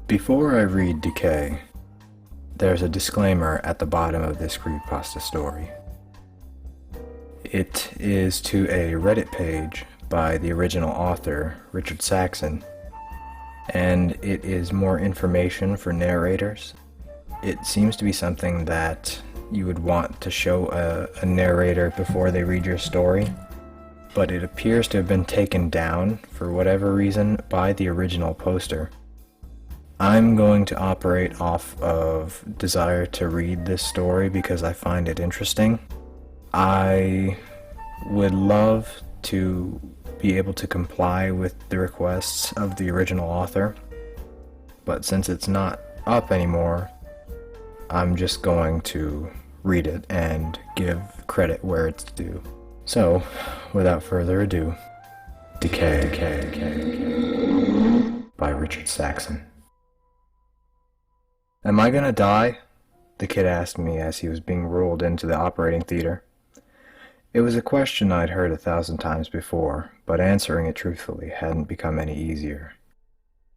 Before I read Decay, there's a disclaimer at the bottom of this creepypasta story. It is to a Reddit page by the original author, Richard Saxon, and it is more information for narrators. It seems to be something that you would want to show a narrator before they read your story, but it appears to have been taken down for whatever reason by the original poster. I'm going to operate off of desire to read this story because I find it interesting. I would love to be able to comply with the requests of the original author, but since it's not up anymore, I'm just going to read it and give credit where it's due. So, without further ado, Decay by Richard Saxon. "Am I gonna die?" the kid asked me as he was being rolled into the operating theater. It was a question I'd heard 1,000 times before, but answering it truthfully hadn't become any easier,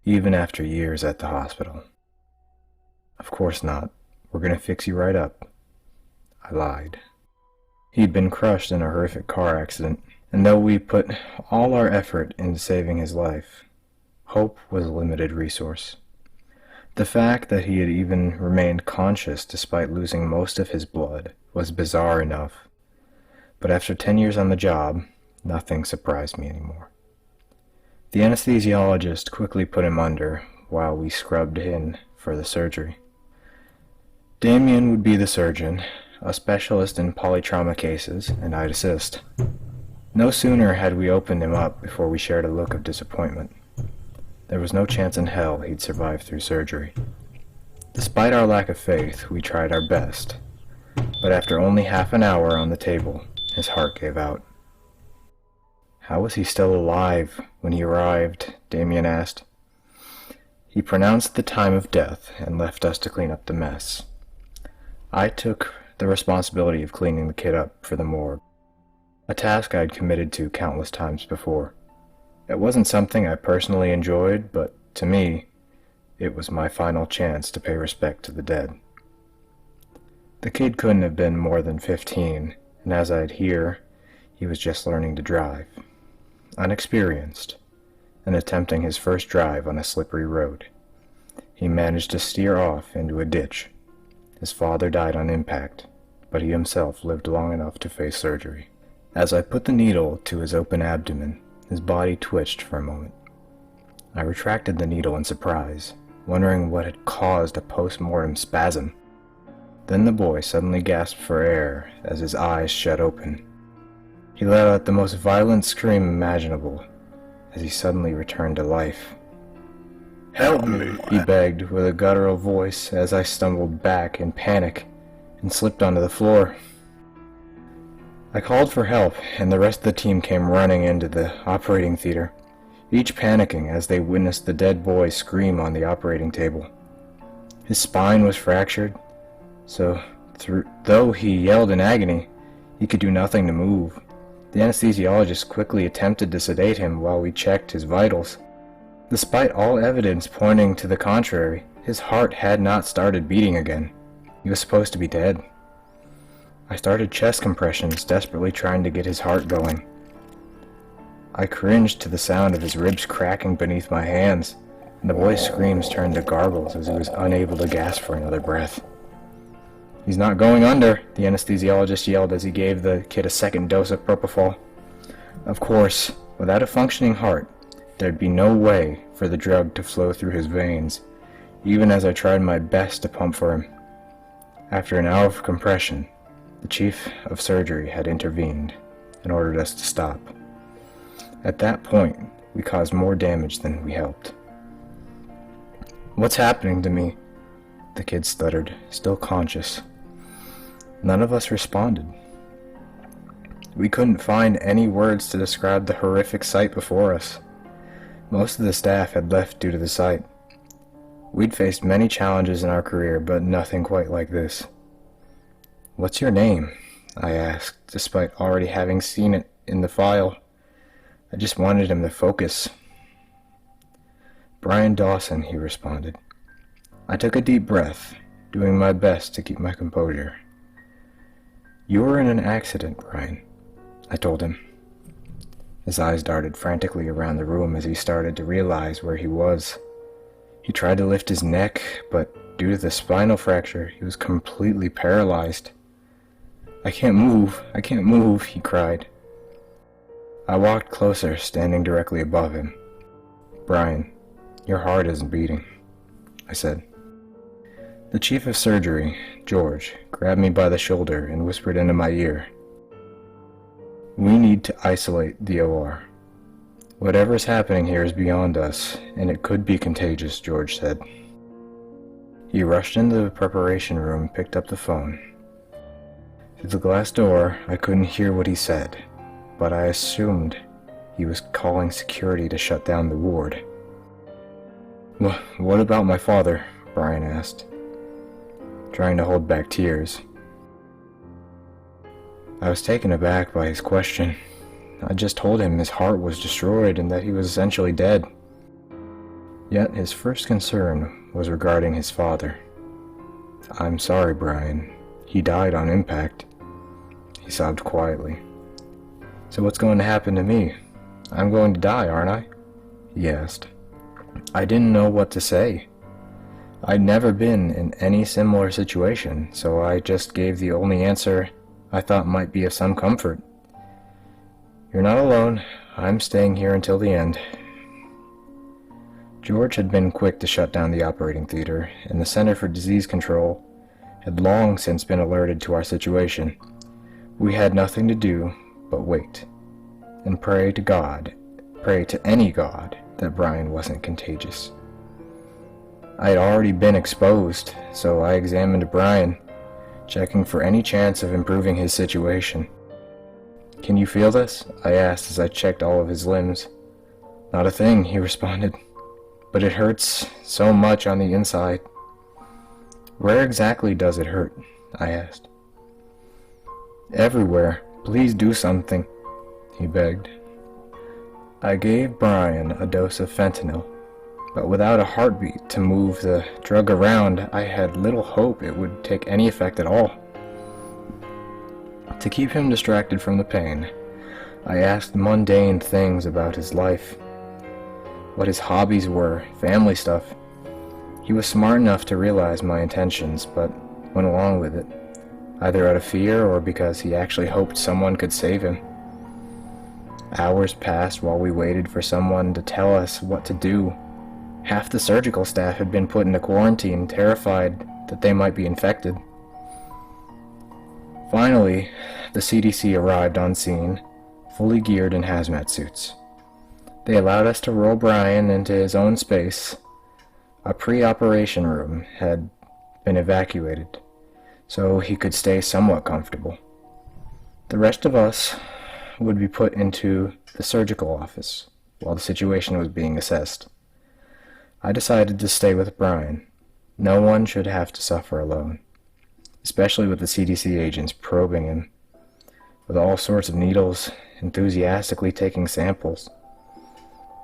even after years at the hospital. "Of course not. We're gonna fix you right up." I lied. He'd been crushed in a horrific car accident, and though we put all our effort into saving his life, hope was a limited resource. The fact that he had even remained conscious despite losing most of his blood was bizarre enough, but after 10 years on the job, nothing surprised me anymore. The anesthesiologist quickly put him under while we scrubbed in for the surgery. Damien would be the surgeon, a specialist in polytrauma cases, and I'd assist. No sooner had we opened him up before we shared a look of disappointment. There was no chance in hell he'd survive through surgery. Despite our lack of faith, we tried our best, but after only half an hour on the table, his heart gave out. "How was he still alive when he arrived?" Damien asked. He pronounced the time of death and left us to clean up the mess. I took the responsibility of cleaning the kid up for the morgue, a task I'd committed to countless times before. It wasn't something I personally enjoyed, but to me, it was my final chance to pay respect to the dead. The kid couldn't have been more than 15, and as I'd hear, he was just learning to drive. Unexperienced, and attempting his first drive on a slippery road. He managed to steer off into a ditch. His father died on impact, but he himself lived long enough to face surgery. As I put the needle to his open abdomen, his body twitched for a moment. I retracted the needle in surprise, wondering what had caused a post-mortem spasm. Then the boy suddenly gasped for air as his eyes shut open. He let out the most violent scream imaginable as he suddenly returned to life. "Help me!" he begged with a guttural voice as I stumbled back in panic and slipped onto the floor. I called for help, and the rest of the team came running into the operating theater, each panicking as they witnessed the dead boy scream on the operating table. His spine was fractured, so though he yelled in agony, he could do nothing to move. The anesthesiologist quickly attempted to sedate him while we checked his vitals. Despite all evidence pointing to the contrary, his heart had not started beating again. He was supposed to be dead. I started chest compressions, desperately trying to get his heart going. I cringed to the sound of his ribs cracking beneath my hands, and the boy's screams turned to gargles as he was unable to gasp for another breath. "He's not going under," the anesthesiologist yelled as he gave the kid a second dose of propofol. Of course, without a functioning heart, there'd be no way for the drug to flow through his veins, even as I tried my best to pump for him. After an hour of compression, the chief of surgery had intervened and ordered us to stop. At that point, we caused more damage than we helped. "What's happening to me?" the kid stuttered, still conscious. None of us responded. We couldn't find any words to describe the horrific sight before us. Most of the staff had left due to the sight. We'd faced many challenges in our career, but nothing quite like this. "What's your name?" I asked, despite already having seen it in the file. I just wanted him to focus. "Brian Dawson," he responded. I took a deep breath, doing my best to keep my composure. "You were in an accident, Brian," I told him. His eyes darted frantically around the room as he started to realize where he was. He tried to lift his neck, but due to the spinal fracture, he was completely paralyzed. I can't move, he cried. I walked closer, standing directly above him. "Brian, your heart isn't beating," I said. The chief of surgery, George, grabbed me by the shoulder and whispered into my ear, "We need to isolate the OR. Whatever's happening here is beyond us, and it could be contagious," George said. He rushed into the preparation room and picked up the phone. Through the glass door, I couldn't hear what he said, but I assumed he was calling security to shut down the ward. What about my father?" Brian asked, trying to hold back tears. I was taken aback by his question. I just told him his heart was destroyed and that he was essentially dead. Yet his first concern was regarding his father. "I'm sorry, Brian. He died on impact." He sobbed quietly. "So what's going to happen to me? I'm going to die, aren't I?" he asked. I didn't know what to say. I'd never been in any similar situation, so I just gave the only answer I thought might be of some comfort. "You're not alone. I'm staying here until the end." George had been quick to shut down the operating theater, and the Center for Disease Control had long since been alerted to our situation. We had nothing to do but wait, and pray to any god, that Brian wasn't contagious. I had already been exposed, so I examined Brian, checking for any chance of improving his situation. "Can you feel this?" I asked as I checked all of his limbs. "Not a thing," he responded. "But it hurts so much on the inside." "Where exactly does it hurt?" I asked. "Everywhere. Please do something," he begged. I gave Brian a dose of fentanyl, but without a heartbeat to move the drug around, I had little hope it would take any effect at all. To keep him distracted from the pain, I asked mundane things about his life, what his hobbies were, family stuff. He was smart enough to realize my intentions, but went along with it, either out of fear or because he actually hoped someone could save him. Hours passed while we waited for someone to tell us what to do. Half the surgical staff had been put into quarantine, terrified that they might be infected. Finally, the CDC arrived on scene, fully geared in hazmat suits. They allowed us to roll Brian into his own space. A pre-operation room had been evacuated, so he could stay somewhat comfortable. The rest of us would be put into the surgical office while the situation was being assessed. I decided to stay with Brian. No one should have to suffer alone, especially with the CDC agents probing him with all sorts of needles, enthusiastically taking samples.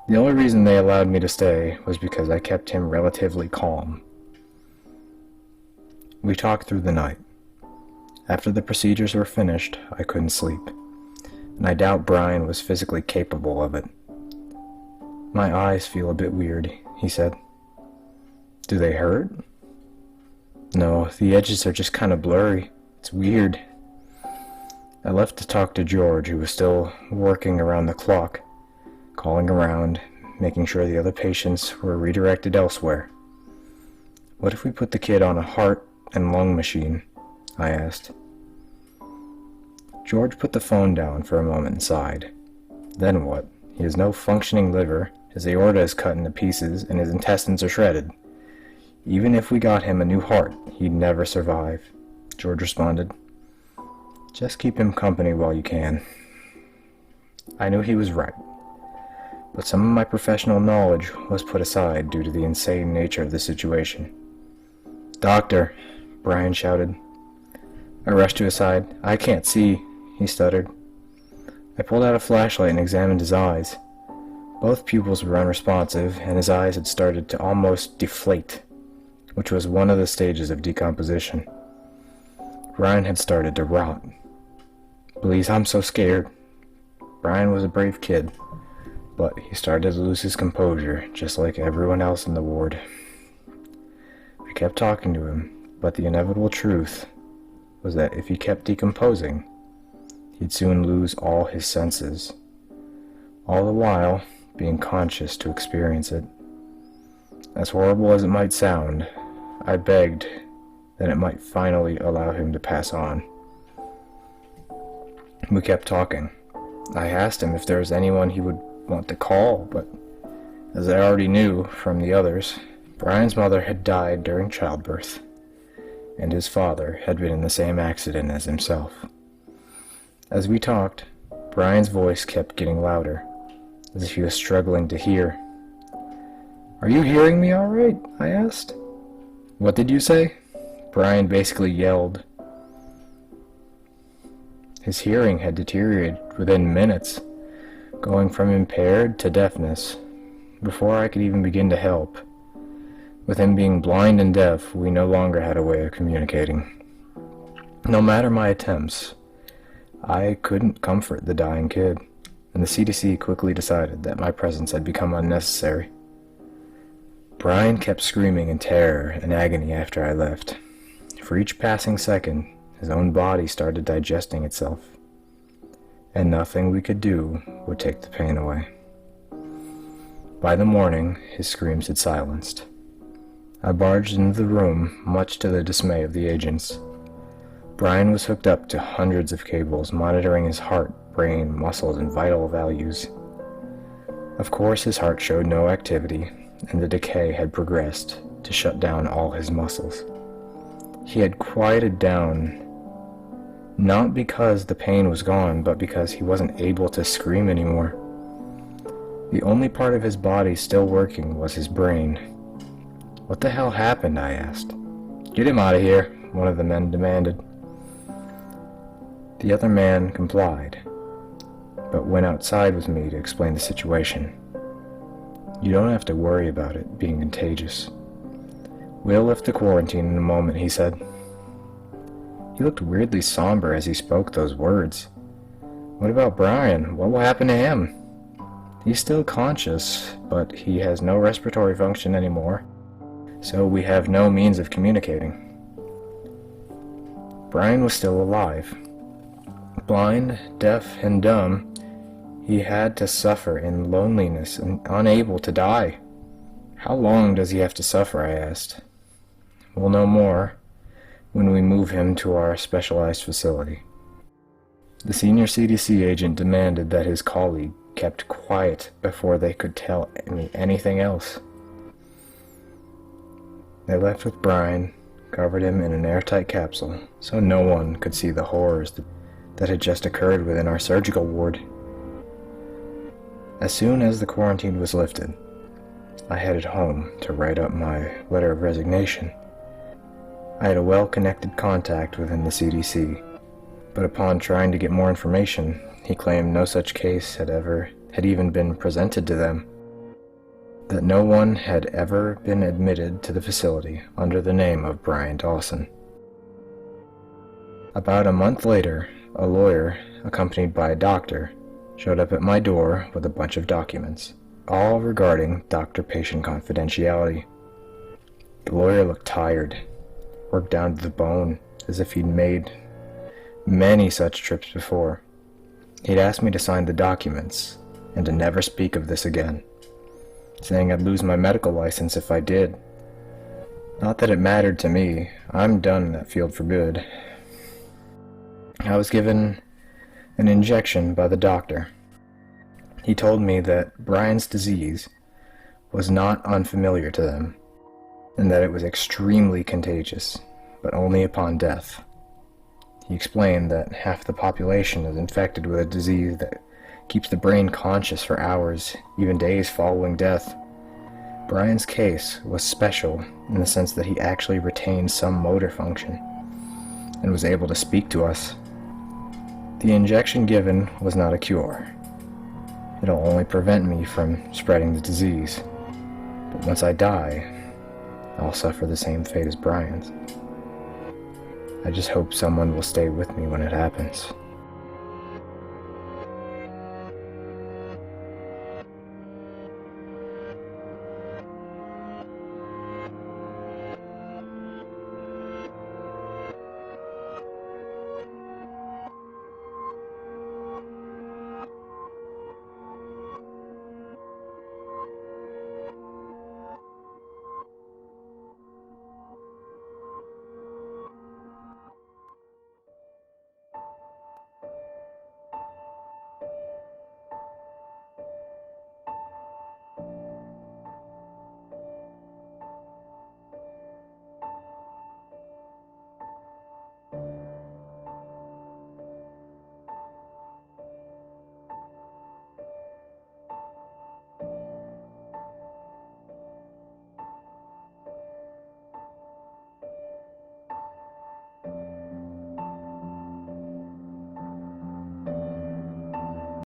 The only reason they allowed me to stay was because I kept him relatively calm. We talked through the night. After the procedures were finished, I couldn't sleep, and I doubt Brian was physically capable of it. "My eyes feel a bit weird," he said. "Do they hurt?" "No, the edges are just kind of blurry. It's weird." I left to talk to George, who was still working around the clock, calling around, making sure the other patients were redirected elsewhere. "What if we put the kid on a heart and lung machine?" I asked. George put the phone down for a moment and sighed. "Then what? He has no functioning liver, his aorta is cut into pieces, and his intestines are shredded. Even if we got him a new heart, he'd never survive," George responded. "Just keep him company while you can." I knew he was right, but some of my professional knowledge was put aside due to the insane nature of the situation. "Doctor!" Brian shouted. I rushed to his side. "I can't see," he stuttered. I pulled out a flashlight and examined his eyes. Both pupils were unresponsive, and his eyes had started to almost deflate. which was one of the stages of decomposition. Brian had started to rot. Please, I'm so scared. Brian was a brave kid, but he started to lose his composure, just like everyone else in the ward. I kept talking to him, but the inevitable truth was that if he kept decomposing, he'd soon lose all his senses, all the while being conscious to experience it. As horrible as it might sound, I begged that it might finally allow him to pass on. We kept talking. I asked him if there was anyone he would want to call, but as I already knew from the others, Brian's mother had died during childbirth, and his father had been in the same accident as himself. As we talked, Brian's voice kept getting louder, as if he was struggling to hear. "Are you hearing me all right?" I asked. "What did you say?" Brian basically yelled. His hearing had deteriorated within minutes, going from impaired to deafness, before I could even begin to help. With him being blind and deaf, we no longer had a way of communicating. No matter my attempts, I couldn't comfort the dying kid, and the CDC quickly decided that my presence had become unnecessary. Brian kept screaming in terror and agony after I left. For each passing second, his own body started digesting itself, and nothing we could do would take the pain away. By the morning, his screams had silenced. I barged into the room, much to the dismay of the agents. Brian was hooked up to hundreds of cables, monitoring his heart, brain, muscles, and vital values. Of course, his heart showed no activity, and the decay had progressed to shut down all his muscles. He had quieted down, not because the pain was gone, but because he wasn't able to scream anymore. The only part of his body still working was his brain. "What the hell happened?" I asked. "Get him out of here," one of the men demanded. The other man complied, but went outside with me to explain the situation. "You don't have to worry about it being contagious. We'll lift the quarantine in a moment," he said. He looked weirdly somber as he spoke those words. "What about Brian? What will happen to him?" "He's still conscious, but he has no respiratory function anymore, so we have no means of communicating." Brian was still alive. Blind, deaf, and dumb, he had to suffer in loneliness and unable to die. "How long does he have to suffer?" I asked. "We'll know more when we move him to our specialized facility." The senior CDC agent demanded that his colleague kept quiet before they could tell me anything else. They left with Brian, covered him in an airtight capsule, so no one could see the horrors that had just occurred within our surgical ward. As soon as the quarantine was lifted, I headed home to write up my letter of resignation. I had a well-connected contact within the CDC, but upon trying to get more information, he claimed no such case had even been presented to them, that no one had ever been admitted to the facility under the name of Brian Dawson. About a month later, a lawyer, accompanied by a doctor, showed up at my door with a bunch of documents, all regarding doctor-patient confidentiality. The lawyer looked tired, worked down to the bone, as if he'd made many such trips before. He'd asked me to sign the documents, and to never speak of this again, saying I'd lose my medical license if I did. Not that it mattered to me. I'm done in that field for good. I was given an injection by the doctor. He told me that Brian's disease was not unfamiliar to them, and that it was extremely contagious, but only upon death. He explained that half the population is infected with a disease that keeps the brain conscious for hours, even days following death. Brian's case was special in the sense that he actually retained some motor function and was able to speak to us. The injection given was not a cure. It'll only prevent me from spreading the disease. But once I die, I'll suffer the same fate as Brian's. I just hope someone will stay with me when it happens.